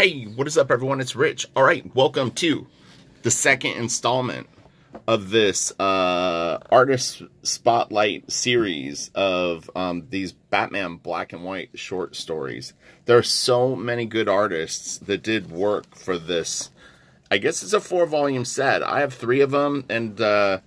Hey, what is up, everyone? It's Rich. All right, welcome to the second installment of this artist spotlight series of these Batman black and white short stories. There are so many good artists that did work for this. I guess it's a 4-volume set. I have 3 of them, and the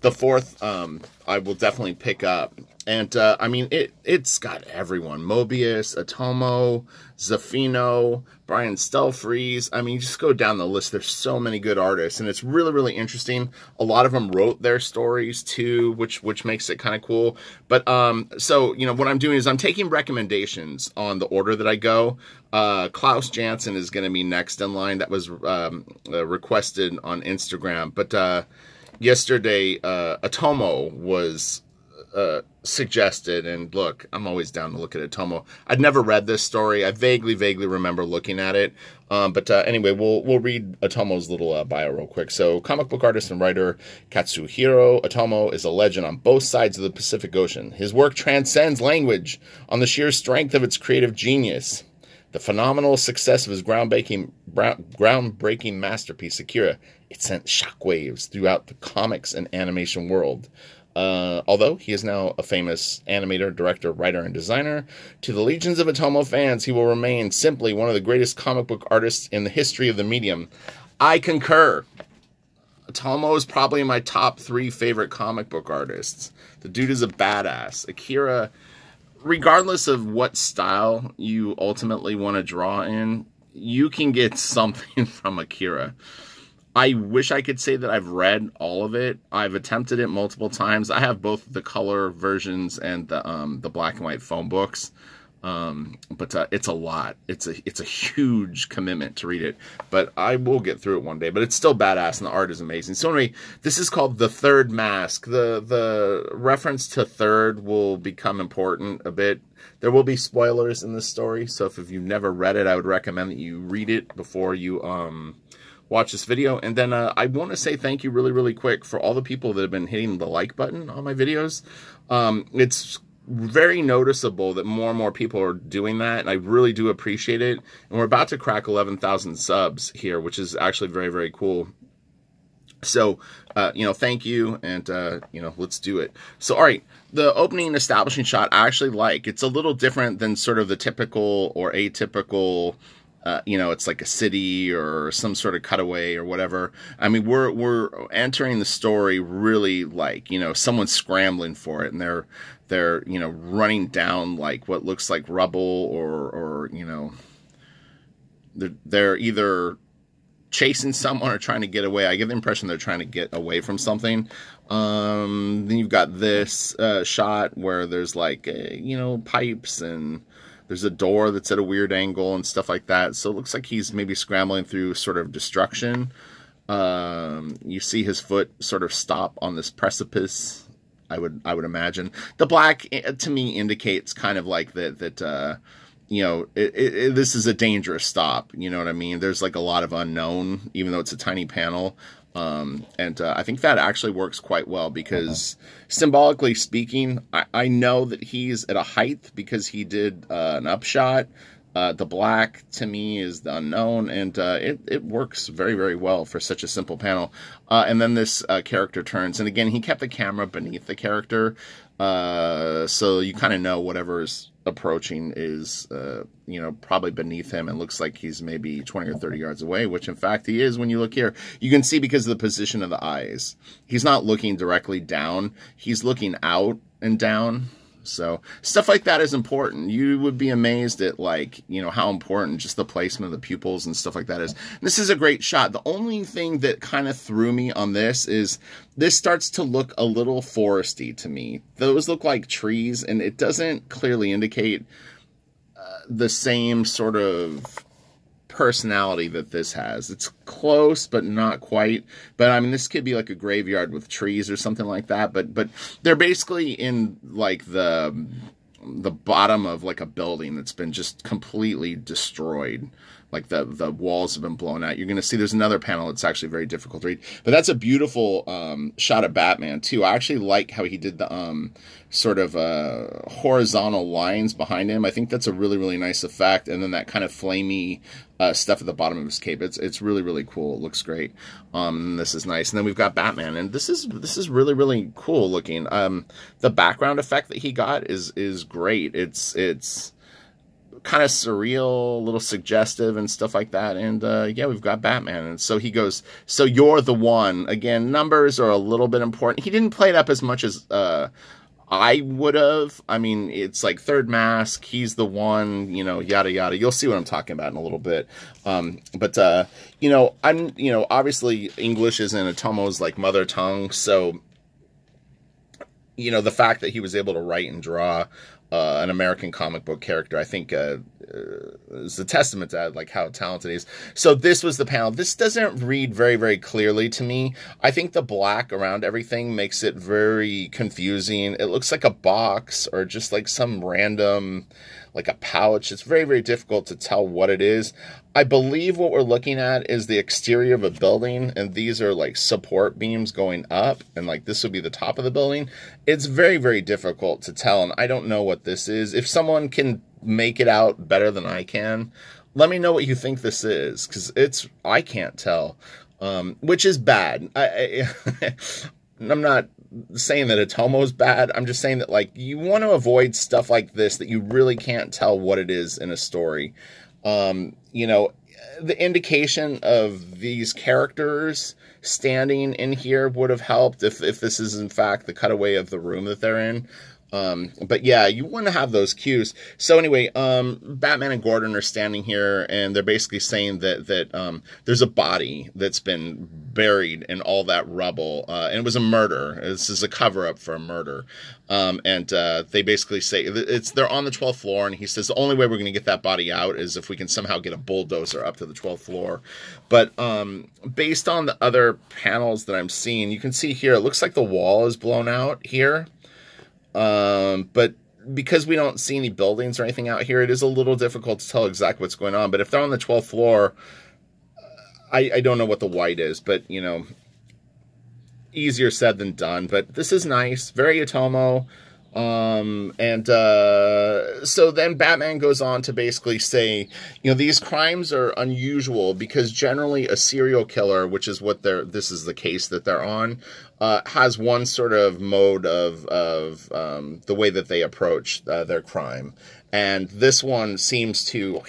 4th I will definitely pick up. And I mean, it's got everyone: Mobius, Otomo, Zaffino, Brian Stelfreeze. I mean, just go down the list. There's so many good artists, and it's really, really interesting. A lot of them wrote their stories too, which makes it kind of cool. But so you know, what I'm doing is I'm taking recommendations on the order that I go. Klaus Janson is going to be next in line. That was requested on Instagram, but yesterday Otomo was suggested, and look, I'm always down to look at Otomo. I'd never read this story. I vaguely remember looking at it, but anyway, we'll read Otomo's little bio real quick. So, comic book artist and writer Katsuhiro Otomo is a legend on both sides of the Pacific Ocean. His work transcends language on the sheer strength of its creative genius. The phenomenal success of his groundbreaking masterpiece, Akira, it sent shockwaves throughout the comics and animation world. Although he is now a famous animator, director, writer, and designer, to the legions of Otomo fans, he will remain simply one of the greatest comic book artists in the history of the medium. I concur. Otomo is probably my top 3 favorite comic book artists. The dude is a badass. Akira, regardless of what style you ultimately want to draw in, you can get something from Akira. I wish I could say that I've read all of it. I've attempted it multiple times. I have both the color versions and the black and white phone books. But it's a lot. It's a huge commitment to read it. But I will get through it one day. But it's still badass, and the art is amazing. So anyway, this is called The Third Mask. The reference to third will become important a bit. There will be spoilers in this story, so if you've never read it, I would recommend that you read it before you watch this video. And then I want to say thank you really quick for all the people that have been hitting the like button on my videos. It's very noticeable that more and more people are doing that, and I really do appreciate it. And we're about to crack 11,000 subs here, which is actually very cool. So, you know, thank you, and, you know, let's do it. So, all right, the opening establishing shot I actually like. It's a little different than sort of the typical or atypical, you know, it's like a city or some sort of cutaway or whatever. I mean, we're entering the story really like, you know, someone's scrambling for it, and they're you know, running down like what looks like rubble, or you know, they're either chasing someone or trying to get away. I get the impression they're trying to get away from something. Then you've got this shot where there's like you know, pipes, and there's a door that's at a weird angle and stuff like that. So it looks like he's maybe scrambling through sort of destruction. You see his foot sort of stop on this precipice, I would imagine. The black, to me, indicates kind of like that you know, this is a dangerous stop. You know what I mean? There's like a lot of unknown, even though it's a tiny panel. And I think that actually works quite well, because symbolically speaking, I know that he's at a height because he did an upshot. The black, to me, is the unknown, and it works very well for such a simple panel. And then this character turns, and again, he kept the camera beneath the character, so you kind of know whatever's approaching is, you know, probably beneath him, and looks like he's maybe 20 or 30 yards away, which in fact he is when you look here. You can see because of the position of the eyes. He's not looking directly down. He's looking out and down. So stuff like that is important. You would be amazed at, like, you know, how important just the placement of the pupils and stuff like that is. This is a great shot. The only thing that kind of threw me on this is this starts to look a little foresty to me. Those look like trees, and it doesn't clearly indicate the same sort of personality that this has. It's close, but not quite. But I mean, this could be like a graveyard with trees or something like that. But they're basically in like the bottom of like a building that's been just completely destroyed. Like the walls have been blown out. You're going to see there's another panel that's actually very difficult to read. But that's a beautiful shot of Batman, too. I actually like how he did the sort of horizontal lines behind him. I think that's a really nice effect. And then that kind of flamey stuff at the bottom of his cape. It's really, really cool. It looks great. This is nice. And then we've got Batman, and this is really, really cool looking. The background effect that he got is great. It's kind of surreal, a little suggestive and stuff like that. And yeah, we've got Batman. And so he goes, "So you're the one." Again, numbers are a little bit important. He didn't play it up as much as I would have. I mean, it's like third mask, he's the one, you know, yada yada. You'll see what I'm talking about in a little bit. But you know, obviously English isn't Otomo's like mother tongue, so you know, the fact that he was able to write and draw an American comic book character, I think, is a testament to like how talented he is. So this was the panel. This doesn't read very, very clearly to me. I think the black around everything makes it very confusing. It looks like a box or just like some random, like a pouch. It's very, very difficult to tell what it is. I believe what we're looking at is the exterior of a building, and these are like support beams going up, and like this would be the top of the building. It's very, very difficult to tell, and I don't know what this is. If someone can make it out better than I can, let me know what you think this is, because I can't tell, which is bad. I'm not saying that Otomo's bad. I'm just saying that like you want to avoid stuff like this that you really can't tell what it is in a story. You know, the indication of these characters standing in here would have helped if this is in fact the cutaway of the room that they're in. But yeah, you want to have those cues. So anyway, Batman and Gordon are standing here, and they're basically saying that there's a body that's been buried in all that rubble, and it was a murder. This is a cover-up for a murder. And they basically say they're on the 12th floor, and he says the only way we're going to get that body out is if we can somehow get a bulldozer up to the 12th floor. But based on the other panels that I'm seeing, you can see here, it looks like the wall is blown out here. But because we don't see any buildings or anything out here, it is a little difficult to tell exactly what's going on. But if they're on the 12th floor, I don't know what the white is, but, you know, easier said than done. But this is nice, very Otomo. So then Batman goes on to basically say, you know, these crimes are unusual because generally a serial killer, which is what this is the case that they're on, has one sort of mode of the way that they approach their crime. And this one seems to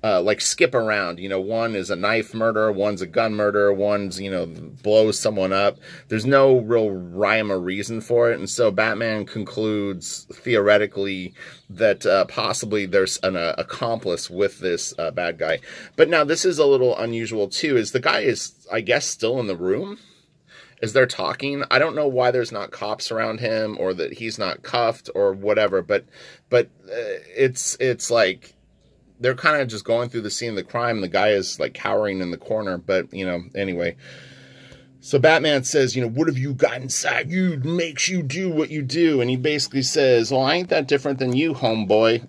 like skip around. You know, one is a knife murder, one's a gun murder, one's, you know, blows someone up. There's no real rhyme or reason for it. And so Batman concludes, theoretically, that possibly there's an accomplice with this bad guy. But now this is a little unusual, too, is the guy is, I guess, still in the room as they're talking. I don't know why there's not cops around him or that he's not cuffed or whatever, but it's like they're kind of just going through the scene of the crime. The guy is like cowering in the corner, but you know, anyway. So Batman says, you know, what have you got inside you makes you do what you do? And he basically says, well, I ain't that different than you, homeboy.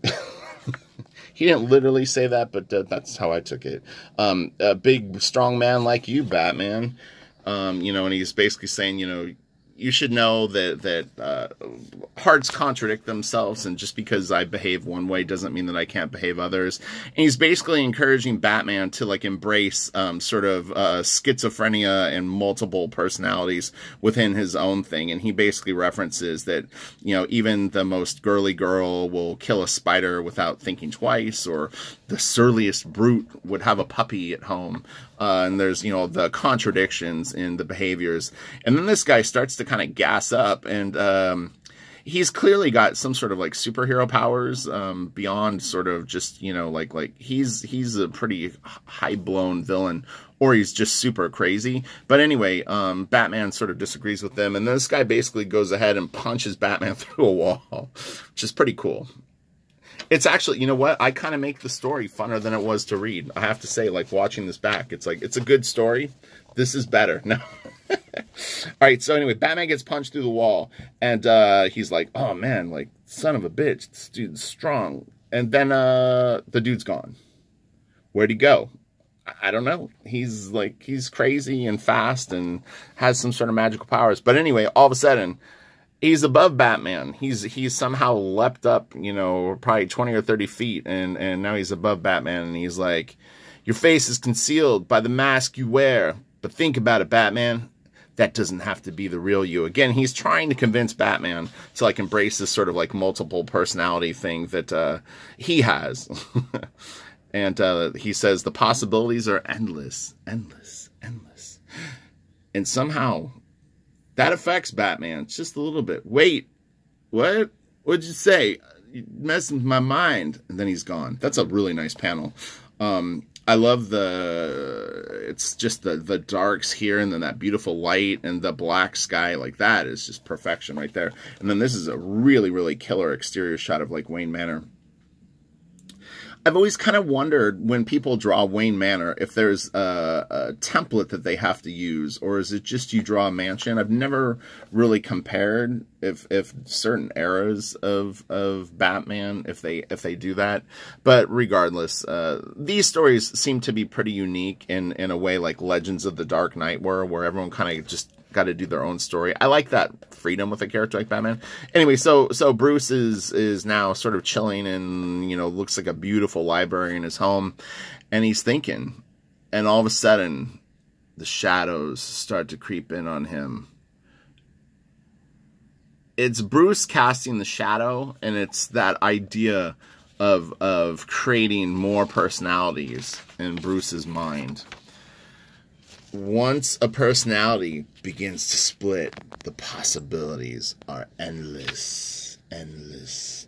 He didn't literally say that, but that's how I took it. A big, strong man like you, Batman. You know, and he's basically saying, you know, you should know that hearts contradict themselves, and just because I behave one way doesn't mean that I can't behave others. And he's basically encouraging Batman to like embrace sort of schizophrenia and multiple personalities within his own thing. And he basically references that, you know, even the most girly girl will kill a spider without thinking twice, or the surliest brute would have a puppy at home. And there's, you know, the contradictions in the behaviors. And then this guy starts to kind of gas up, and he's clearly got some sort of like superhero powers beyond sort of just, you know, like he's a pretty high-blown villain, or he's just super crazy. But anyway, Batman sort of disagrees with them, and this guy basically goes ahead and punches Batman through a wall, which is pretty cool. It's actually, you know what? I kind of make the story funner than it was to read. I have to say, like, watching this back, it's like, it's a good story. This is better. No. All right, so anyway, Batman gets punched through the wall, and he's like, oh, man, like, son of a bitch, this dude's strong. And then the dude's gone. Where'd he go? I don't know. He's crazy and fast and has some sort of magical powers. But anyway, all of a sudden, he's above Batman. He's somehow leapt up, you know, probably 20 or 30 feet, and now he's above Batman, and he's like, your face is concealed by the mask you wear, but think about it, Batman. That doesn't have to be the real you. Again, he's trying to convince Batman to like embrace this sort of like multiple personality thing that he has. And he says the possibilities are endless, endless, endless. And somehow that affects Batman just a little bit. Wait, what? What'd you say? You messing with my mind. And then he's gone. That's a really nice panel. I love it's just the darks here, and then that beautiful light and the black sky. Like, that is just perfection right there. And then this is a really, really killer exterior shot of like Wayne Manor. I've always kind of wondered when people draw Wayne Manor if there's a template that they have to use, or is it just you draw a mansion? I've never really compared if certain eras of Batman, if they do that. But regardless, these stories seem to be pretty unique in a way like Legends of the Dark Knight were, where everyone kind of just got to do their own story. I like that freedom with a character like Batman. Anyway, so Bruce is now sort of chilling in, you know, looks like a beautiful library in his home, and he's thinking, and all of a sudden the shadows start to creep in on him. It's Bruce casting the shadow, and it's that idea of creating more personalities in Bruce's mind. Once a personality begins to split, the possibilities are endless, endless.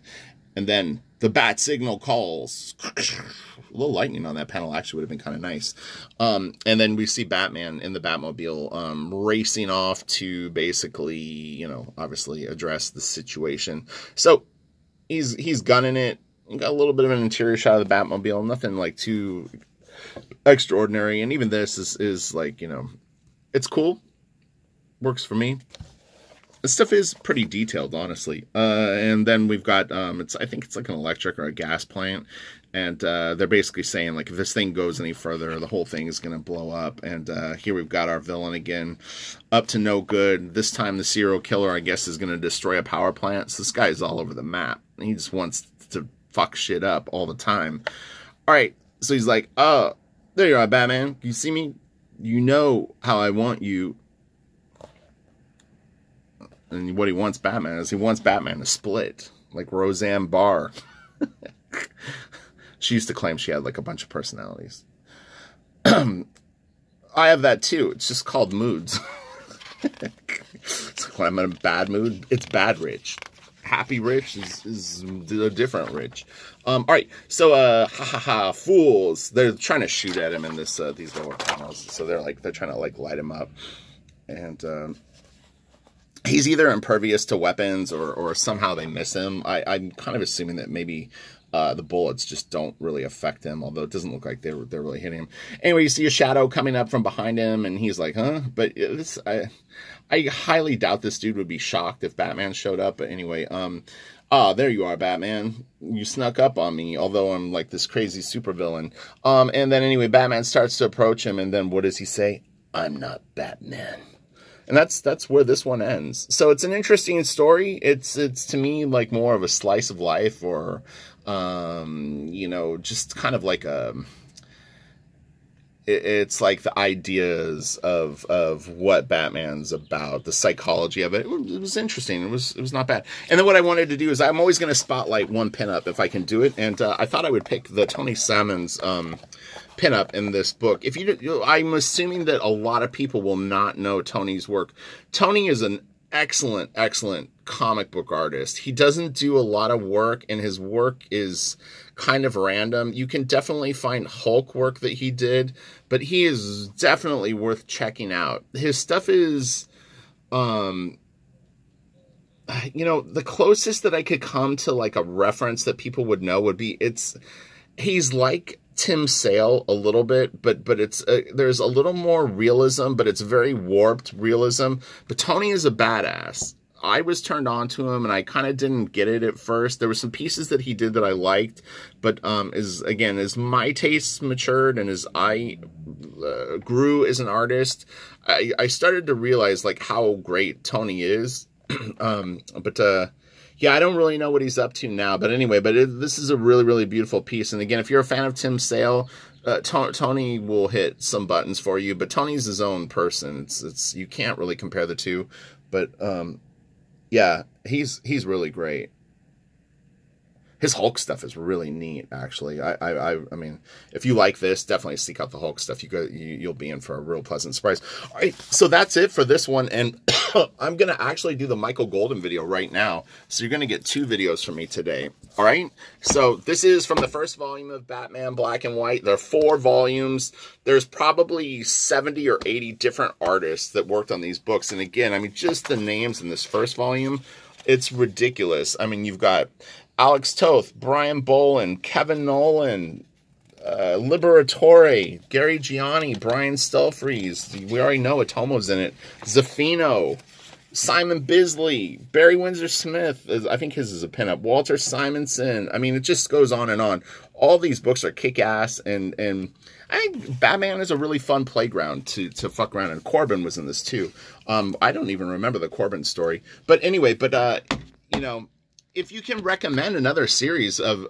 And then the bat signal calls. A little lightning on that panel actually would have been kind of nice. And then we see Batman in the Batmobile racing off to basically, you know, obviously address the situation. So he's gunning it. We got a little bit of an interior shot of the Batmobile. Nothing like too extraordinary, and even this is like, you know, it's cool, works for me. This stuff is pretty detailed, honestly. And then we've got I think it's like an electric or a gas plant, and they're basically saying like if this thing goes any further, the whole thing is gonna blow up. And here we've got our villain again, up to no good. This time the serial killer, I guess, is gonna destroy a power plant. So this guy's all over the map. He just wants to fuck shit up all the time. All right, so he's like, oh, there you are, Batman. You see me? You know how I want you. And what he wants Batman is he wants Batman to split, like Roseanne Barr. She used to claim she had like a bunch of personalities. I have that too. It's just called moods. So when I'm in a bad mood, it's bad rich. Happy rich is a different rich. All right, so fools. They're trying to shoot at him in this these lower panels. So they're trying to like light him up, and he's either impervious to weapons or somehow they miss him. I'm kind of assuming that maybe the bullets just don't really affect him, although it doesn't look like they're really hitting him. Anyway, you see a shadow coming up from behind him, and he's like, huh? But I highly doubt this dude would be shocked if Batman showed up. But anyway, there you are, Batman. You snuck up on me, although I'm like this crazy supervillain. And then anyway, Batman starts to approach him, and then what does he say? I'm not Batman. And that's where this one ends. So it's an interesting story. It's to me like more of a slice of life, or you know, just kind of like it's like the ideas of what Batman's about, the psychology of it. It was interesting. It was not bad. And then what I wanted to do is I'm always going to spotlight one pinup if I can do it. And I thought I would pick the Tony Salmon's pinup in this book. If I'm assuming that a lot of people will not know Tony's work. Tony is an excellent comic book artist. He doesn't do a lot of work, and his work is kind of random. You can definitely find Hulk work that he did, but he is definitely worth checking out. His stuff is, you know, the closest that I could come to like a reference that people would know would be, he's like Tim Sale a little bit, but it's there's a little more realism, but it's very warped realism. But Tony is a badass. I was turned on to him, and I kind of didn't get it at first. There were some pieces that he did that I liked, but as my tastes matured and as I grew as an artist, I started to realize like how great Tony is. Yeah, I don't really know what he's up to now. But anyway, this is a really, really beautiful piece. And again, if you're a fan of Tim Sale, Tony will hit some buttons for you. But Tony's his own person. It's you can't really compare the two. But yeah, he's really great. His Hulk stuff is really neat, actually. I mean, if you like this, definitely seek out the Hulk stuff. You'll be in for a real pleasant surprise. All right, so that's it for this one, and I'm gonna actually do the Michael Golden video right now. So you're gonna get 2 videos from me today. All right. So this is from the first volume of Batman Black and White. There are 4 volumes. There's probably 70 or 80 different artists that worked on these books, and again, I mean, just the names in this first volume, it's ridiculous. I mean, you've got Alex Toth, Brian Bolin, Kevin Nolan, Liberatore, Gary Gianni, Brian Stelfreeze. We already know Otomo's in it. Zaffino, Simon Bisley, Barry Windsor Smith. I think his is a pinup. Walter Simonson. I mean, it just goes on and on. All these books are kick-ass, and I think Batman is a really fun playground to fuck around. And Corbin was in this too. I don't even remember the Corbin story. But anyway, you know, if you can recommend another series of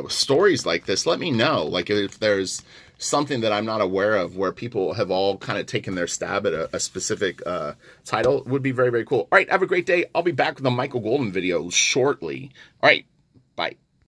stories like this, let me know. Like if there's something that I'm not aware of where people have all kind of taken their stab at a specific title, would be very, very cool. All right, have a great day. I'll be back with a Michael Golden video shortly. All right, bye.